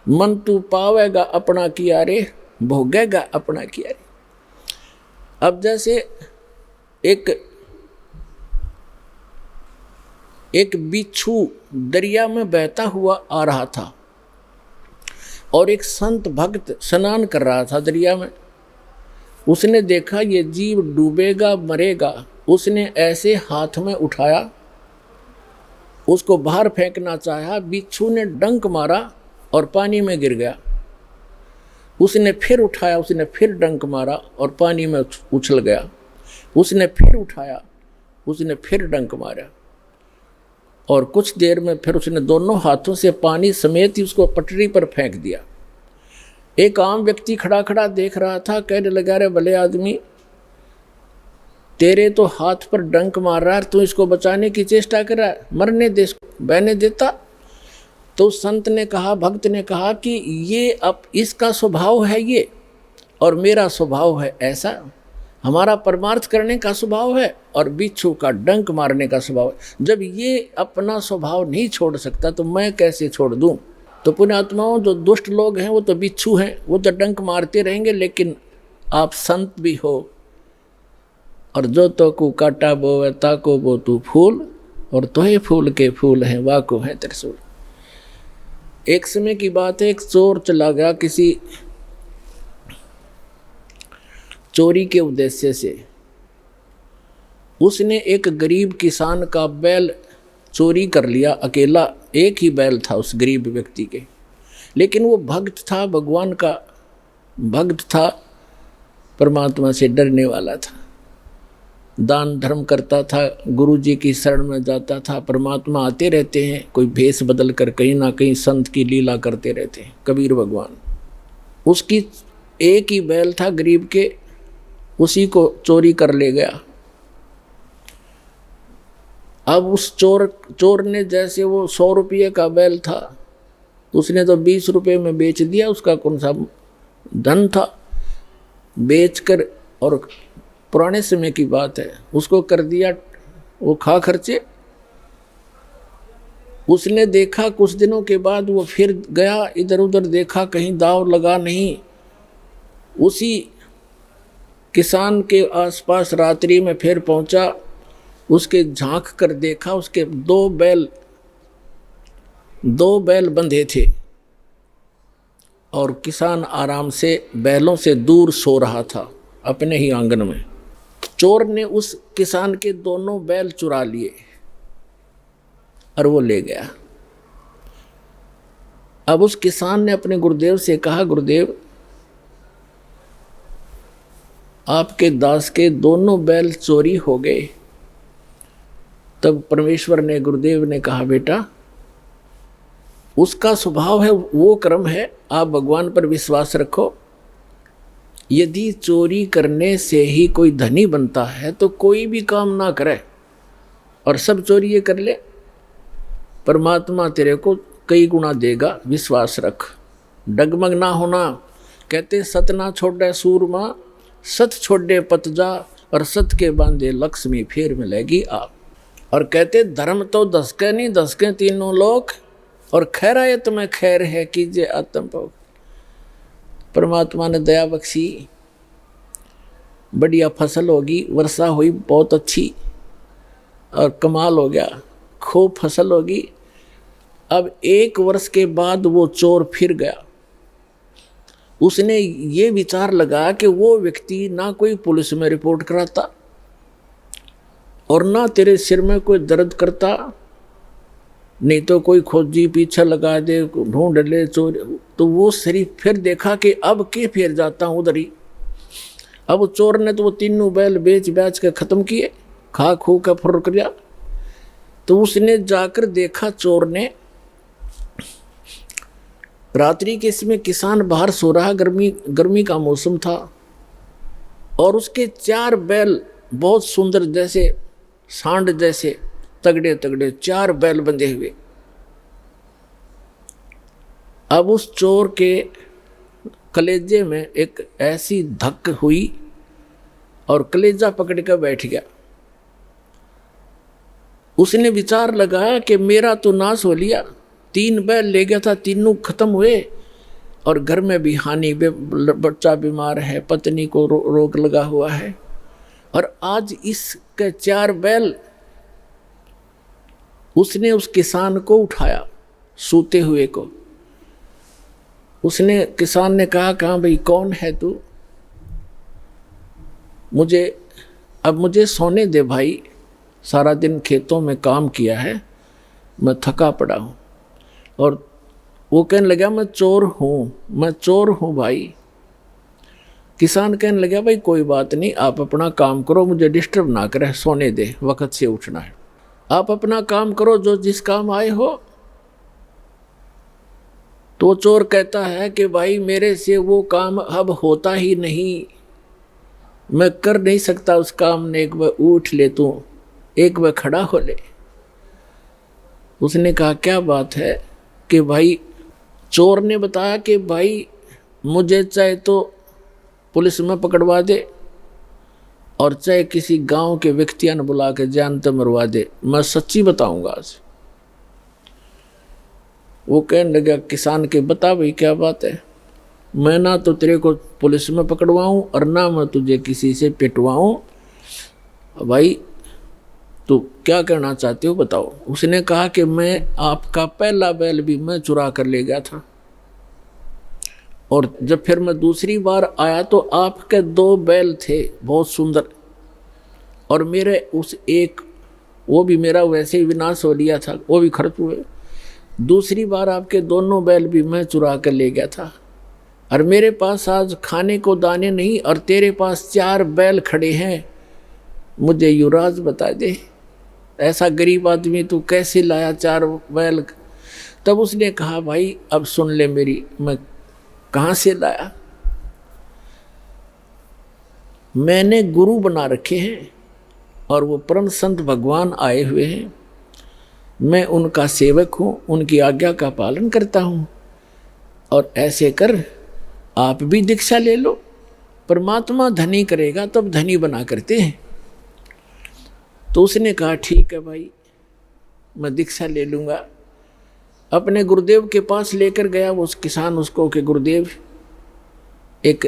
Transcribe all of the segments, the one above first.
मन तू पावेगा अपना किया रे, भोगेगा अपना किया रे। अब जैसे एक बिच्छू दरिया में बहता हुआ आ रहा था और एक संत भक्त स्नान कर रहा था दरिया में। उसने देखा ये जीव डूबेगा मरेगा, उसने ऐसे हाथ में उठाया, उसको बाहर फेंकना चाहा, बिच्छू ने डंक मारा और पानी में गिर गया। उसने फिर उठाया, उसने फिर डंक मारा और पानी में उछल गया। उसने फिर उठाया, उसने फिर डंक मारा और कुछ देर में फिर उसने दोनों हाथों से पानी समेत ही उसको पटरी पर फेंक दिया। एक आम व्यक्ति खड़ा खड़ा देख रहा था, कहने लगा, रे भले आदमी, तेरे तो हाथ पर डंक मार रहा है, तू इसको बचाने की चेष्टा कर रहा है, मरने दे, बहने देता। तो संत ने कहा, भक्त ने कहा कि ये अब इसका स्वभाव है ये, और मेरा स्वभाव है ऐसा। हमारा परमार्थ करने का स्वभाव है और बिच्छू का डंक मारने का स्वभाव है। जब ये अपना स्वभाव नहीं छोड़ सकता तो मैं कैसे छोड़ दूं? तो पुण्यात्माओं, जो दुष्ट लोग हैं वो तो बिच्छू हैं, वो तो डंक मारते रहेंगे, लेकिन आप संत भी हो। और जो तो को काटा बोवे ताको बो तू फूल, और तोहे फूल के फूल हैं वाको है त्रिशूल। एक समय की बात है, एक चोर चला गया किसी चोरी के उद्देश्य से। उसने एक गरीब किसान का बैल चोरी कर लिया, अकेला एक ही बैल था उस गरीब व्यक्ति के। लेकिन वो भक्त था, भगवान का भक्त था, परमात्मा से डरने वाला था, दान धर्म करता था, गुरु जी की शरण में जाता था। परमात्मा आते रहते हैं कोई भेष बदल कर, कहीं ना कहीं संत की लीला करते रहते हैं कबीर भगवान। उसकी एक ही बैल था गरीब के, उसी को चोरी कर ले गया। अब उस चोर ने, जैसे वो 100 रुपये का बैल था, उसने तो 20 रुपये में बेच दिया। उसका कौन सा धन था, बेचकर, और पुराने समय की बात है, उसको कर दिया वो खा खर्चे। उसने देखा कुछ दिनों के बाद वो फिर गया, इधर उधर देखा, कहीं दाव लगा नहीं। उसी किसान के आसपास रात्रि में फिर पहुंचा, उसके झांक कर देखा, उसके दो बैल बंधे थे और किसान आराम से बैलों से दूर सो रहा था अपने ही आंगन में। चोर ने उस किसान के दोनों बैल चुरा लिए और वो ले गया। अब उस किसान ने अपने गुरुदेव से कहा, गुरुदेव, आपके दास के दोनों बैल चोरी हो गए। तब परमेश्वर ने, गुरुदेव ने कहा, बेटा, उसका स्वभाव है, वो कर्म है, आप भगवान पर विश्वास रखो। यदि चोरी करने से ही कोई धनी बनता है तो कोई भी काम ना करे और सब चोरी ये कर ले, परमात्मा तेरे को कई गुना देगा, विश्वास रख, डगमग ना होना। कहते सत ना छोड़े सूरमा, सत छोड़े पत जा, और सत के बांधे लक्ष्मी फिर मिलेगी आप। और कहते धर्म तो दसके नहीं, दसके तीनों लोक, और खैरायत में खैर है कीजिए आत्म भोग। परमात्मा ने दया बख्शी, बढ़िया फसल होगी, वर्षा हुई बहुत अच्छी और कमाल हो गया, खूब फसल होगी। अब 1 वर्ष के बाद वो चोर फिर गया। उसने ये विचार लगा कि वो व्यक्ति ना कोई पुलिस में रिपोर्ट कराता और ना तेरे सिर में कोई दर्द करता, नहीं तो कोई खोजी पीछे लगा दे, ढूंढ ले चोर। तो वो शरीफ फिर देखा कि अब के फिर जाता हूँ उधर ही। अब चोर ने तो वो तीनों बैल बेच के ख़त्म किए, खा खू का फुर कर दिया। तो उसने जाकर देखा, चोर ने, रात्रि के समय किसान बाहर सो रहा, गर्मी का मौसम था, और उसके 4 बैल बहुत सुंदर, जैसे सांड जैसे तगड़े तगड़े 4 बैल बंधे हुए। अब उस चोर के कलेजे में एक ऐसी धक हुई और कलेजा पकड़ कर बैठ गया। उसने विचार लगाया कि मेरा तो नाश हो लिया, 3 बैल ले गया था, तीनों खत्म हुए, और घर में भी हानि, बच्चा बीमार है, पत्नी को रोग लगा हुआ है, और आज इसके 4 बैल उसने उस किसान को उठाया, सूते हुए को। उसने, किसान ने कहा भाई कौन है तू? मुझे सोने दे भाई, सारा दिन खेतों में काम किया है, मैं थका पड़ा हूँ। और वो कहने लगा मैं चोर हूँ भाई। किसान कहने लगा भाई कोई बात नहीं, आप अपना काम करो, मुझे डिस्टर्ब ना करे, सोने दे, वक्त से उठना है, आप अपना काम करो जो जिस काम आए हो। तो चोर कहता है कि भाई मेरे से वो काम अब होता ही नहीं, मैं कर नहीं सकता उस काम ने, एक बार उठ ले तू, एक बार खड़ा हो ले। उसने कहा क्या बात है? कि भाई, चोर ने बताया कि भाई मुझे चाहे तो पुलिस में पकड़वा दे और चाहे किसी गांव के व्यक्तियों ने बुला के जान तो मरवा दे, मैं सच्ची बताऊंगा आज। वो कहने लगा किसान के, बता भाई क्या बात है? मैं ना तो तेरे को पुलिस में पकड़वाऊं और ना मैं तुझे किसी से पिटवाऊं, भाई तो क्या करना चाहते हो बताओ। उसने कहा कि मैं आपका पहला बैल भी मैं चुरा कर ले गया था, और जब फिर मैं दूसरी बार आया तो आपके 2 बैल थे बहुत सुंदर, और मेरे उस एक, वो भी मेरा वैसे ही विनाश हो लिया था, वो भी खर्च हुए। दूसरी बार आपके दोनों बैल भी मैं चुरा कर ले गया था, और मेरे पास आज खाने को दाने नहीं, और तेरे पास 4 बैल खड़े हैं, मुझे युवराज बता दे, ऐसा गरीब आदमी तू कैसे लाया 4 बैल? तब उसने कहा भाई अब सुन ले मेरी, मैं कहाँ से लाया? मैंने गुरु बना रखे हैं और वो परम संत भगवान आए हुए हैं, मैं उनका सेवक हूँ, उनकी आज्ञा का पालन करता हूँ, और ऐसे कर आप भी दीक्षा ले लो, परमात्मा धनी करेगा तब धनी बना करते हैं। तो उसने कहा ठीक है भाई, मैं दीक्षा ले लूँगा। अपने गुरुदेव के पास लेकर गया वो किसान उसको कि गुरुदेव एक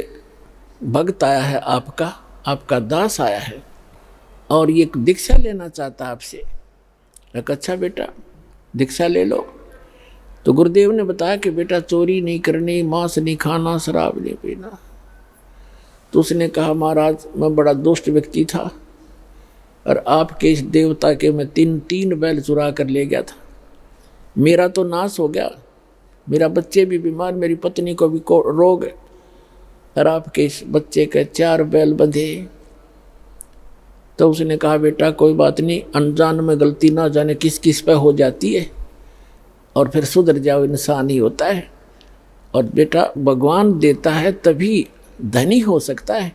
भक्त आया है, आपका दास आया है और ये दीक्षा लेना चाहता है आपसे। एक अच्छा बेटा दीक्षा ले लो। तो गुरुदेव ने बताया कि बेटा चोरी नहीं करनी, मांस नहीं खाना, शराब नहीं पीना। तो उसने कहा महाराज मैं बड़ा दुष्ट व्यक्ति था और आपके इस देवता के मैं 3 बैल चुरा कर ले गया था, मेरा तो नाश हो गया, मेरा बच्चे भी बीमार, मेरी पत्नी को भी रोग है, और आपके इस बच्चे के 4 बैल बंधे। तो उसने कहा बेटा कोई बात नहीं, अनजान में गलती ना जाने किस किस पे हो जाती है, और फिर सुधर जाओ, इंसान ही होता है। और बेटा भगवान देता है तभी धनी हो सकता है,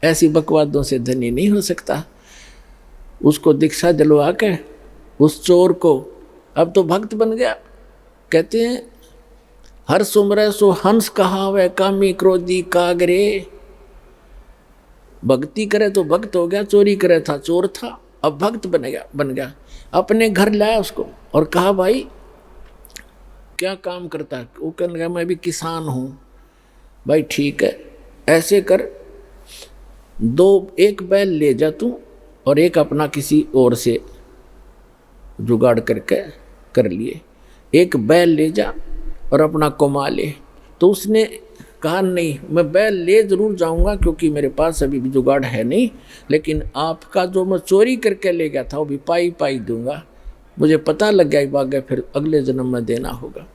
ऐसी बकवादों से धनी नहीं हो सकता। उसको दीक्षा दिलवा के उस चोर को, अब तो भक्त बन गया। कहते हैं हर सुमरै सो हंस कहावे, कामी क्रोधी कागरे। भक्ति करे तो भक्त हो गया, चोरी करे था चोर था, अब भक्त बन गया। अपने घर लाया उसको और कहा भाई क्या काम करता है? वो कहने लगा मैं भी किसान हूँ। भाई ठीक है, ऐसे कर 1 बैल ले जा तू और एक अपना किसी और से जुगाड़ करके कर लिए, 1 बैल ले जा और अपना कमा ले। तो उसने कहा नहीं, मैं बैल ले जरूर जाऊंगा क्योंकि मेरे पास अभी भी जुगाड़ है नहीं, लेकिन आपका जो मैं चोरी करके ले गया था वो भी पाई दूंगा, मुझे पता लग गया बाग फिर अगले जन्म में देना होगा।